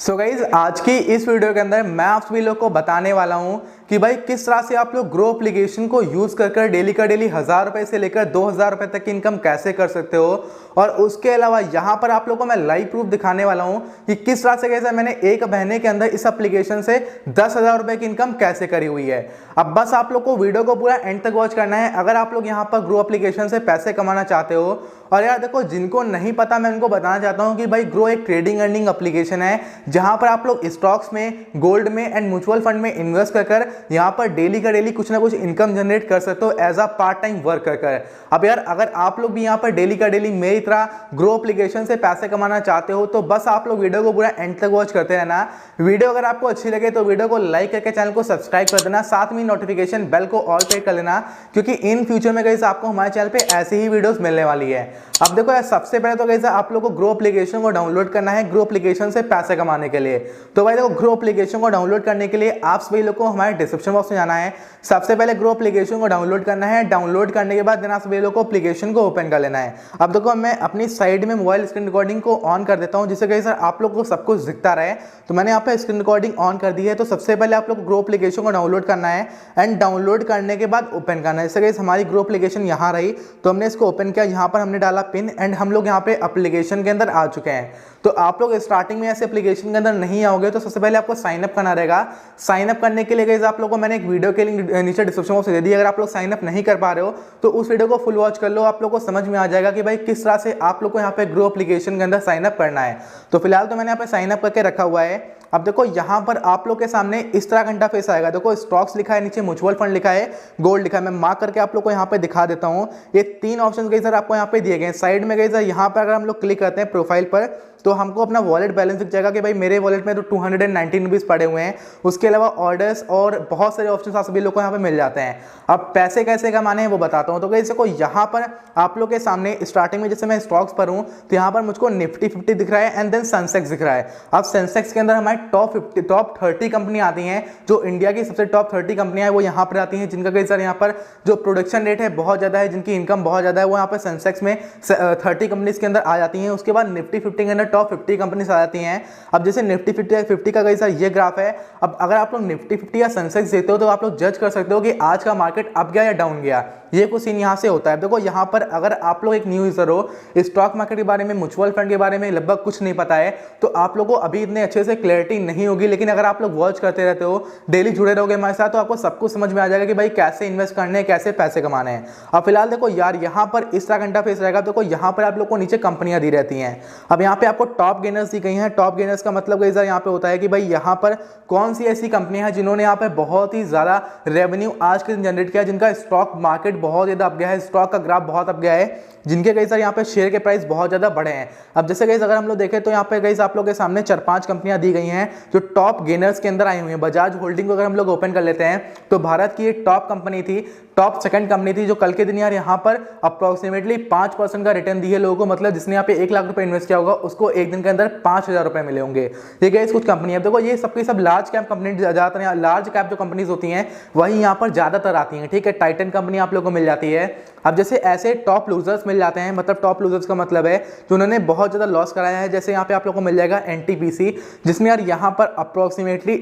So guys आज की इस वीडियो के अंदर मैं आप सभी लोग को बताने वाला हूं कि भाई किस तरह से आप लोग ग्रो एप्लीकेशन को यूज कर डेली का डेली 1000 रुपए से लेकर 2000 रुपए तक की इनकम कैसे कर सकते हो। और उसके अलावा यहां पर आप लोगों को मैं लाइव प्रूफ दिखाने वाला हूं कि किस तरह से कैसे मैंने एक महीने के अंदर इस एप्लीकेशन से 10,000 रुपए की इनकम कैसे करी हुई है। अब बस आप लोग को वीडियो को पूरा एंड तक वॉच करना है अगर आप लोग यहां पर ग्रो एप्लीकेशन से पैसे कमाना चाहते हो। और यार देखो, जिनको नहीं पता मैं उनको बताना चाहता हूं कि भाई ग्रो एक ट्रेडिंग अर्निंग एप्लीकेशन है जहां पर आप लोग स्टॉक्स में, गोल्ड में एंड म्यूचुअल फंड में इन्वेस्ट कर यहां पर डेली का डेली कुछ ना कुछ इनकम जनरेट कर सकते हो as a part time work कर। अब यार अगर आप लोग भी यहां पर डेली का डेली मेरी तरह ग्रो एप्लीकेशन से पैसे कमाना चाहते हो तो बस आप लोग वीडियो को पूरा एंड तक वॉच करते रहना। वीडियो अगर आपको अच्छी लगे तो वीडियो को लाइक करके चैनल को सब्सक्राइब कर देना, साथ में नोटिफिकेशन बेल को ऑल पे कर लेना क्योंकि इन फ्यूचर में गाइस आपको हमारे चैनल पे ऐसी ही वीडियोस मिलने वाली है। अब देखो यार, सबसे पहले तो गाइस आप लोग को ग्रो एप्लीकेशन को डाउनलोड करना है ग्रो एप्लीकेशन से पैसे कमाने के लिए। तो भाई देखो, ग्रो एप्लीकेशन को डाउनलोड करने के लिए आप सभी लोग को हमारे डिस्क्रिप्शन बॉक्स में जाना है। सबसे पहले ग्रो एप्लीकेशन को डाउनलोड करना है। डाउनलोड करने के बाद देना सभी लोग को एप्लीकेशन को ओपन कर लेना है। अब देखो, मैं अपनी साइड में मोबाइल स्क्रीन रिकॉर्डिंग को ऑन कर देता हूं जिससे गाइस आप लोग को सब कुछ दिखता रहे। तो मैंने यहाँ पे स्क्रीन रिकॉर्डिंग ऑन कर दी है। तो सबसे पहले आप लोग ग्रो एप्लीकेशन को डाउनलोड करना है एंड डाउनलोड करने के बाद ओपन करना है। जैसे गाइस हमारी ग्रो एप्लीकेशन यहाँ रही तो हमने इसको ओपन किया, यहाँ पर हमने डाला पिन एंड हम लोग यहाँ पे एप्लीकेशन के अंदर आ चुके हैं। तो आप लोग स्टार्टिंग में ऐसे एप्लीकेशन के अंदर नहीं आओगे तो सबसे पहले आपको साइन अप करना रहेगा। साइन अप करने के लिए गाइस आप लोगों को मैंने एक वीडियो के लिंक नीचे डिस्क्रिप्शन बॉक्स में दे दी। अगर आप लोग साइन अप नहीं कर पा रहे हो तो उस वीडियो को फुल वॉच कर लो, आप लोग को समझ में आ जाएगा कि भाई किस तरह से आप लोग को यहाँ पे ग्रो एप्लीकेशन के अंदर साइन अप करना है। तो फिलहाल तो मैंने यहाँ पे साइन अप करके रखा हुआ है। अब देखो, यहाँ पर आप लोग के सामने इस तरह का इंटरफेस आएगा। देखो, स्टॉक्स लिखा है, नीचे म्यूचुअल फंड लिखा है, गोल्ड लिखा है। मैं मार्क करके आप लोग को यहाँ पे दिखा देता हूँ। ये तीन ऑप्शन गई सर आपको यहाँ पे दिए गए हैं। साइड में गई सर यहाँ पर अगर हम लोग क्लिक करते हैं प्रोफाइल पर तो हमको अपना वॉलेट बैलेंस दिख जाएगा कि भाई मेरे वॉलेट में तो 219 रुपीज़ पड़े हुए हैं। उसके अलावा ऑर्डर्स और बहुत सारे ऑप्शन आप सभी लोग को यहाँ पे मिल जाते हैं। अब पैसे कैसे कमाने हैं वो बताता हूँ। तो गाइस देखो, यहाँ पर आप लोग के सामने स्टार्टिंग में जैसे मैं स्टॉक्स पर हूँ तो यहाँ पर मुझको निफ्टी 50 दिख रहा है एंड देन सेंसेक्स दिख रहा है। अब सेंसेक्स के अंदर हमारी टॉप 30 कंपनी आती हैं, जो इंडिया की सबसे टॉप 30 कंपनियां हैं वो यहाँ पर आती हैं, जिनका गाइस सर यहाँ पर जो प्रोडक्शन रेट है बहुत ज़्यादा है, जिनकी इनकम बहुत ज़्यादा है, वो यहाँ पर सेंसेक्स में 30 कंपनीज के अंदर आ जाती हैं। उसके बाद निफ्टी 50 के अंदर टॉप 50 कंपनीज आ जाती हैं। अब जैसे निफ्टी 50 का गाइस सर ये ग्राफ है। अब अगर आप लोग निफ्टी 50 या सेंसेक्स देखते हो तो आप लोग जज कर सकते हो कि आज का मार्केट अप गया या डाउन गया। ये कुछ सीन यहाँ से होता है। देखो, यहाँ पर अगर आप लोग एक न्यू यूजर हो, स्टॉक मार्केट के बारे में, म्यूचुअल फंड के बारे में लगभग कुछ नहीं पता है तो आप लोगों को अभी इतने अच्छे से क्लैरिटी नहीं होगी। लेकिन अगर आप लोग वॉच करते रहते हो, डेली जुड़े रहोगे हमारे साथ, तो आपको सब कुछ समझ में आ जाएगा कि भाई कैसे इन्वेस्ट करने हैं, कैसे पैसे कमाने हैं। अब फिलहाल देखो यार, यहाँ पर इस तरह का इंटरफेस रहेगा। देखो, यहाँ पर आप लोग को नीचे कंपनियां दी रहती हैं। अब यहाँ पे आपको टॉप गेनर्स दी गई हैं। टॉप गेनर्स का मतलब यहाँ पे होता है कि भाई यहाँ पर कौन सी ऐसी कंपनियां हैं जिन्होंने यहाँ पे बहुत ही ज्यादा रेवेन्यू आज के दिन जनरेट किया, जिनका स्टॉक मार्केट बहुत ज्यादा अप गया है, स्टॉक का ग्राफ बहुत अप गया है, जिनके कई सारे यहाँ पे शेयर के प्राइस बहुत ज्यादा बढ़े हैं। अब जैसे गाइस अगर हम लोग देखें तो यहाँ पे गाइस आप लोग के सामने 4-5 कंपनियां दी गई हैं जो टॉप गेनर्स के अंदर आई हुई हैं। बजाज होल्डिंग को अगर हम लोग ओपन कर लेते हैं तो भारत की एक टॉप कंपनी थी, टॉप सेकंड कंपनी थी, जो कल के दिन यार यहाँ पर अप्रोक्सीमेटली 5% का रिटर्न दी है लोगों को। मतलब जिसने यहाँ पे 1 लाख रुपए इन्वेस्ट किया होगा उसको एक दिन के अंदर 5,000 रुपए मिले होंगे। ये गाइस कुछ कंपनी है। देखो, ये सबकी सब लार्ज कैप कंपनी, ज्यादातर लार्ज कैप जो कंपनीज होती हैं वही यहाँ पर ज्यादातर आती हैं। ठीक है, टाइटन कंपनी आप लोग को मिल जाती है। अब जैसे ऐसे टॉप लूजर्स मिल जाते हैं, मतलब टॉप लूजर्स का मतलब है जो उन्होंने बहुत ज्यादा लॉस कराया है। जैसे यहाँ पे आप लोग को मिल जाएगा एनटीपीसी, जिसमें यार यहाँ पर अप्रोक्सीमेटली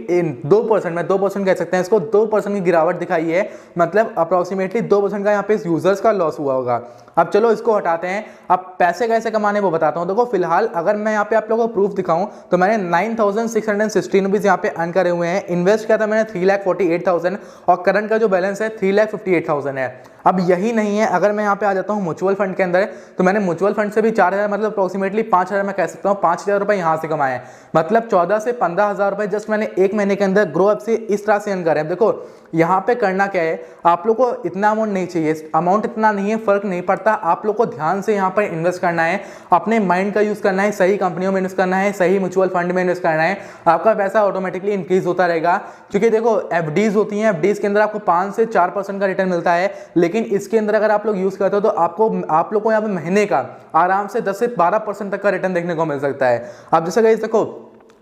2%, में 2% कह सकते हैं इसको, 2% की गिरावट दिखाई है। मतलब अप्रोक्सीमेटली 2% का यहाँ पे यूजर्स का लॉस हुआ होगा। अब चलो इसको हटाते हैं। अब पैसे कैसे कमाने वो बताता हूँ। देखो, फिलहाल अगर मैं यहाँ पे आप लोगों को प्रूफ दिखाऊं तो मैंने 9,616 रुपीज यहाँ पे अर्न करे हुए हैं। इन्वेस्ट किया था मैंने 3,48,000 और करंट का जो बैलेंस है 3,58,000 है। अब यही नहीं है, अगर मैं यहाँ पे आ जाता हूँ म्यूचुअल फंड के अंदर तो मैंने म्यूचुअल फंड से भी 4,000, मतलब अप्रोक्सीमेटली 5,000 मैं कह सकता हूँ, 5,000 रुपए यहाँ से कमाए। मतलब 14 से 15,000 रुपए जस्ट मैंने एक महीने के अंदर ग्रो अप से इस तरह से अर्न करे। देखो, यहाँ पे करना क्या है, आप लोग को इतना अमाउंट नहीं चाहिए, अमाउंट इतना नहीं है, फर्क नहीं पड़ता। आप लोग को ध्यान से यहाँ पर इन्वेस्ट करना है, अपने माइंड का यूज करना है, सही कंपनियों में इन्वेस्ट करना है, सही म्यूचुअल फंड में इन्वेस्ट करना है। आपका पैसा ऑटोमेटिकली इंक्रीज होता रहेगा। क्योंकि देखो, एफडीज होती हैं, एफडीज के अंदर आपको 5 से 4% का रिटर्न मिलता है। लेकिन इसके अंदर अगर आप लोग यूज करते हो तो आप लोग को यहाँ पे महीने का आराम से 10 से 12% तक का रिटर्न देखने को मिल सकता है। आप जैसे गाइस देखो,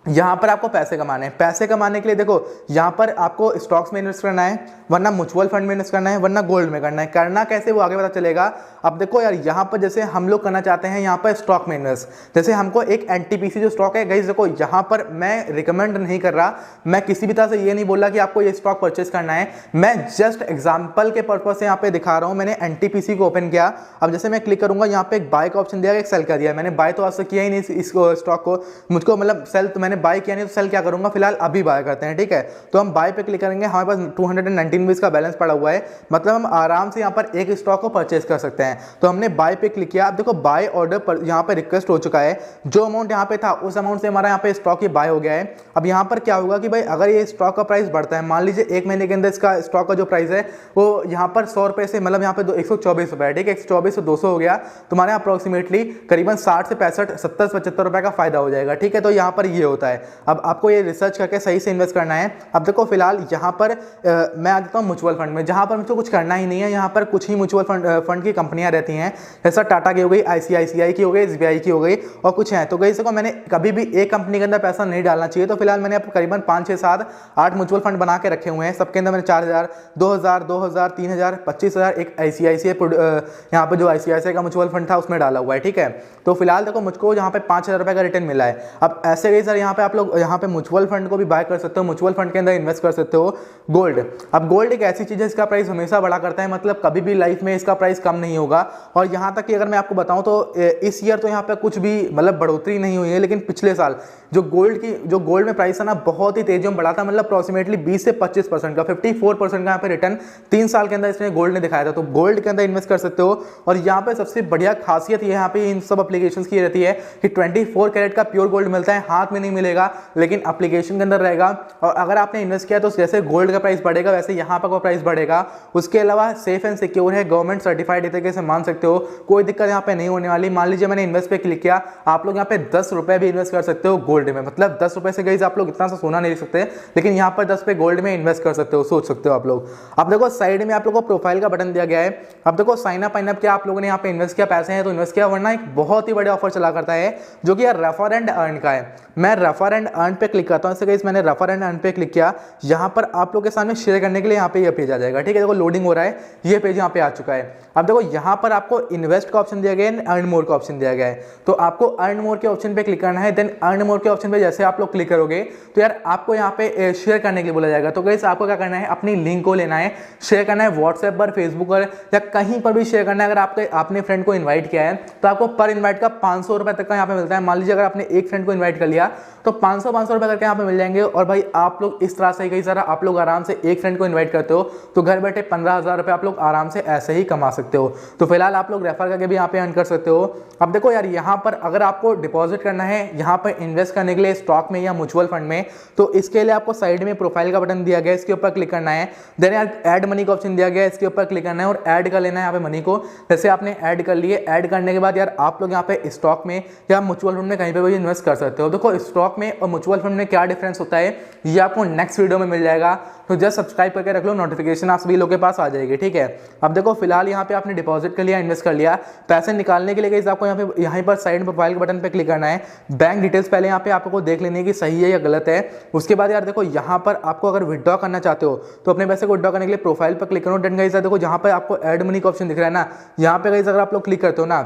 यहाँ पर आपको पैसे कमाने हैं। पैसे कमाने के लिए देखो यहाँ पर आपको स्टॉक्स में इन्वेस्ट करना है, वरना म्यूचुअल फंड में इन्वेस्ट करना है, वरना गोल्ड में करना है। करना कैसे वो आगे पता चलेगा। अब देखो यार यहाँ पर जैसे हम लोग करना चाहते हैं यहाँ पर स्टॉक में इन्वेस्ट, जैसे हमको एक एनटीपीसी जो स्टॉक है गाइस, देखो यहाँ पर मैं रिकमेंड नहीं कर रहा, मैं किसी भी तरह से ये नहीं बोल रहा कि आपको ये स्टॉक परचेस करना है, मैं जस्ट एग्जाम्पल के पर्पज से यहाँ पे दिखा रहा हूँ। मैंने एनटीपीसी को ओपन किया, अब जैसे मैं क्लिक करूंगा यहाँ पे एक बाय का ऑप्शन दिया, एक सेल का दिया। मैंने बाय तो आज तक किया ही नहीं इस स्टॉक को, मुझको मतलब सेल तो मैंने बाय किया नहीं, तो सेल क्या करूंगा, फिलहाल अभी बाय करते हैं, ठीक है। तो हम बाय पे क्लिक करेंगे, हमारे पास 219 रुपीज का बैलेंस पड़ा हुआ है, मतलब हम आराम से यहाँ पर एक स्टॉक को परचेस कर सकते हैं। तो हमने बाय पे क्लिक किया, अब देखो बाय ऑर्डर पर यहाँ पे रिक्वेस्ट हो चुका है, जो अमाउंट यहाँ पे था उस अमाउंट से हमारा यहाँ पे स्टॉक ही बाय हो गया है। अब यहाँ पर क्या होगा कि भाई अगर ये स्टॉक का प्राइस बढ़ता है, मान लीजिए एक महीने के अंदर इसका स्टॉक का जो प्राइस है वो यहाँ पर 100 रुपए से, मतलब यहाँ पे 124 रुपए है, ठीक है, 124 से 200 हो गया, तुम्हारे अप्रोक्सीमेटली करीबन 60 से 65 70 75 रुपए का फायदा हो जाएगा, ठीक है। तो यहाँ पर ये होता है। अब आपको ये रिसर्च करके सही से इन्वेस्ट करना है। अब देखो फिलहाल यहाँ पर मैं आ जाता हूँ म्यूचुअल फंड में, जहाँ पर मुझको कुछ करना ही नहीं है। यहाँ पर कुछ ही म्यूचुअल फंड की कंपनियां रहती हैं, जैसा टाटा की हो गई, ICICI की हो गई, SBI की हो गई और कुछ है। तो गई इसको मैंने कभी भी एक कंपनी के अंदर पैसा नहीं डालना चाहिए। तो फिलहाल मैंने करीबन 5 6 7 8 म्यूचुअल फंड बना के रखे हुए हैं, सबके अंदर मैंने 4000 2000 2000 3000 25000 एक ICICI यहाँ पे जो ICICI का म्यूचुअल फंड था उसमें डाला हुआ है, ठीक है। तो फिलहाल देखो मुझको यहाँ पे 5000 रुपए का रिटर्न मिला है। अब ऐसे गई सर यहाँ पे आप लोग यहाँ पे म्यूचुअल फंड को भी बाय कर सकते हो, म्यूचुअल फंड के अंदर इन्वेस्ट कर सकते हो गोल्ड। अब गोल्ड एक ऐसी चीज है इसका प्राइस हमेशा बढ़ा करता है, मतलब कभी भी लाइफ में इसका प्राइस कम नहीं होगा। और यहाँ तक कि अगर मैं आपको बताऊं तो इस ईयर तो यहाँ पे कुछ भी मतलब बढ़ोतरी नहीं हुई है, लेकिन पिछले साल जो गोल्ड में प्राइस है ना बहुत ही तेजी में बढ़ा था, मतलब अप्रोक्सीमेटली 20 से 25% का 54% का यहाँ पे रिटर्न 3 साल के अंदर इसने गोल्ड ने दिखाया था। तो गोल्ड के अंदर इन्वेस्ट कर सकते हो। और यहाँ पे सबसे बढ़िया खासियत ये यहाँ पे इन सब एप्लीकेशंस की रहती है कि 24 कैरेट का प्योर गोल्ड मिलता है, हाथ में नहीं मिलेगा लेकिन एप्लीकेशन के अंदर रहेगा। और अगर आपने इन्वेस्ट किया तो जैसे गोल्ड का प्राइस बढ़ेगा वैसे यहाँ पर प्राइस बढ़ेगा। उसके अलावा सेफ एंड सिक्योर है, गवर्नमेंट सर्टिफाइड तरीके से मान सकते हो, कोई दिक्कत यहाँ पे नहीं होने वाली। मान लीजिए मैंने इन्वेस्ट पे क्लिक किया, आप लोग यहाँ पे 10 रुपए भी इन्वेस्ट कर सकते हो गोल्ड में, मतलब 10 रुपए से गाइस आप लोग इतना सा सोना नहीं ले सकते, लेकिन यहाँ पर 10 पे गोल्ड में इन्वेस्ट कर सकते हो, सोच सकते हो आप लोग। अब देखो साइड में आप लोगों को प्रोफाइल का बटन दिया गया है। अब देखो साइन अप किया, आप लोगों ने यहाँ पे इन्वेस्ट किया, पैसे हैं तो इन्वेस्ट किया, वरना एक बहुत ही बड़े ऑफर चला करता है जो कि यार रेफर एंड अर्न का है। मैं रेफर एंड अर्न पे क्लिक करता हूँ, इससे गाइस मैंने रेफर एंड अर्न पे क्लिक किया। यहाँ पर आप लोग के सामने शेयर करने के लिए यहाँ पे ये पेज आ जाएगा, ठीक है। देखो लोडिंग हो रहा है, ये पेज यहाँ पे आ चुका है। अब देखो यहाँ पर आपको इन्वेस्ट का ऑप्शन दिया गया है, अर्न मोर का ऑप्शन दिया गया है। तो आपको अर्न मोर के ऑप्शन पे क्लिक करना है। देन अर्न मोर के ऑप्शन पे जैसे आप लोग क्लिक करोगे तो यार आपको यहाँ पे शेयर करने के लिए बोला जाएगा। तो गाइस आपको क्या करना है, अपनी लिंक को लेना है, शेयर करना है व्हाट्सएप पर, फेसबुक पर या कहीं पर भी शेयर करना है। अगर आपने फ्रेंड को इन्वाइट किया है तो आपको पर इन्वाइट का 500 रुपए तक का यहाँ पे मिलता है। मान लीजिए अगर आपने एक फ्रेंड को इन्वाइट कर लिया तो 500 रुपए करके यहाँ पे मिल जाएंगे। और भाई आप लोग इस तरह से कई सारा आप लोग आराम से एक फ्रेंड को इन्वाइट करते हो तो घर बैठे 15,000 रुपए आप लोग आराम से ऐसे ही कमा सकते हो। तो फिलहाल आप लोग रेफर करके भी यहाँ पे अर्न कर सकते हो। अब देखो यार यहाँ पर अगर आपको डिपॉजिट करना है यहाँ पर इन्वेस्ट करने के लिए स्टॉक में या म्यूचुअल फंड में, तो इसके लिए आपको साइड में प्रोफाइल का बटन दिया गया है, इसके ऊपर क्लिक करना है। देन यार ऐड मनी का ऑप्शन दिया गया है, इसके ऊपर क्लिक करना है और ऐड कर लेना है यहाँ पे मनी को। जैसे आपने ऐड कर लिए, ऐड करने के बाद यार आप लोग यहाँ पे स्टॉक में या म्यूचुअल फंड में कहीं पे भी इन्वेस्ट कर सकते हो। देखो स्टॉक में और म्यूचुअल फंड में क्या डिफरेंस होता है ये आपको नेक्स्ट वीडियो में मिल जाएगा, तो जस्ट सब्सक्राइब करके रख लो, नोटिफिकेशन आप सभी लोगों के पास आ जाएगी, ठीक है। अब देखो फिलहाल यहाँ पे आपने डिपॉजिट कर लिया, इन्वेस्ट कर लिया। पैसे निकालने के लिए गाइस आपको यहाँ पर साइड प्रोफाइल के बटन पे क्लिक करना है। बैंक डिटेल्स पहले यहाँ पे आपको देख लेने की सही है या गलत है। उसके बाद यार देखो यहाँ पर आपको अगर विड्रॉ करना चाहते हो तो अपने पैसे को विड्रॉ करने के लिए प्रोफाइल पर क्लिक करो। देन गाइस देखो जहाँ पे आपको ऐड मनी का ऑप्शन दिख रहा है ना, यहाँ पे गाइस अगर आप लोग क्लिक करते हो ना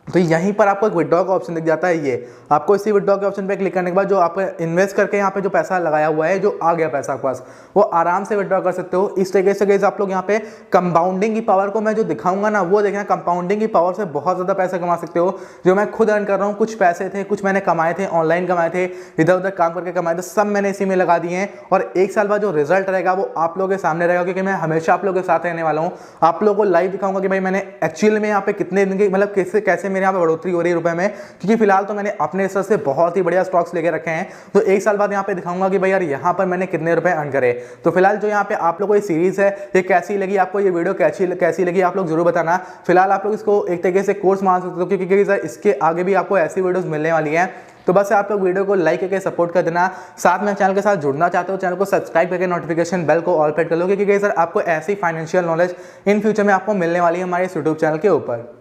तो यहीं पर आपको एक विड्रॉ का ऑप्शन दिख जाता है। ये आपको इसी विड्रॉ के ऑप्शन पे क्लिक करने के बाद जो आप इन्वेस्ट करके यहाँ पे जो पैसा लगाया हुआ है, जो आ गया पैसा आपके पास, वो आराम से विड्रॉ कर सकते हो। इस तरीके से गाइस आप लोग यहाँ पे कंपाउंडिंग की पावर को मैं जो दिखाऊंगा ना वो देखना, कंपाउंडिंग की पावर से बहुत ज़्यादा पैसे कमा सकते हो। जो मैं खुद अर्न कर रहा हूँ, कुछ पैसे थे, कुछ मैंने कमाए थे, ऑनलाइन कमाए थे, इधर उधर काम करके कमाए थे, सब मैंने इसी में लगा दिए हैं। और 1 साल बाद जो रिजल्ट रहेगा वो आप लोगों के सामने रहेगा, क्योंकि मैं हमेशा आप लोगों के साथ रहने वाला हूँ। आप लोगों को लाइव दिखाऊंगा कि भाई मैंने एक्चुअल में यहाँ पे कितने दिन की मतलब कैसे मेरे यहाँ पे बढ़ोतरी हो रही है रुपए में, क्योंकि फिलहाल तो मैंने अपने रिसर्च से बहुत ही बढ़िया स्टॉक्स लेके रखे हैं। तो 1 साल बाद यहाँ पे दिखाऊंगा कि भाई यार यहाँ पर मैंने कितने रुपए अर्न करे। तो फिलहाल जो यहाँ पे आप लोगों को ये सीरीज है ये कैसी लगी, आपको ये वीडियो कैसी लगी आप लोग जरूर बताना। फिलहाल आप लोग इसको एक तरीके से कोर्स मान सकते हो, क्योंकि इसके आगे भी आपको ऐसी वीडियोस मिलने वाली हैं। तो बस आप लोग वीडियो को लाइक करके सपोर्ट कर देना। साथ में चैनल के साथ जुड़ना चाहते हो चैनल को सब्सक्राइब करके नोटिफिकेशन बेल को ऑल पे कर लो, क्योंकि सर आपको ऐसी फाइनेंशियल नॉलेज इन फ्यूचर में आपको मिलने वाली है हमारे यूट्यूब चैनल के ऊपर।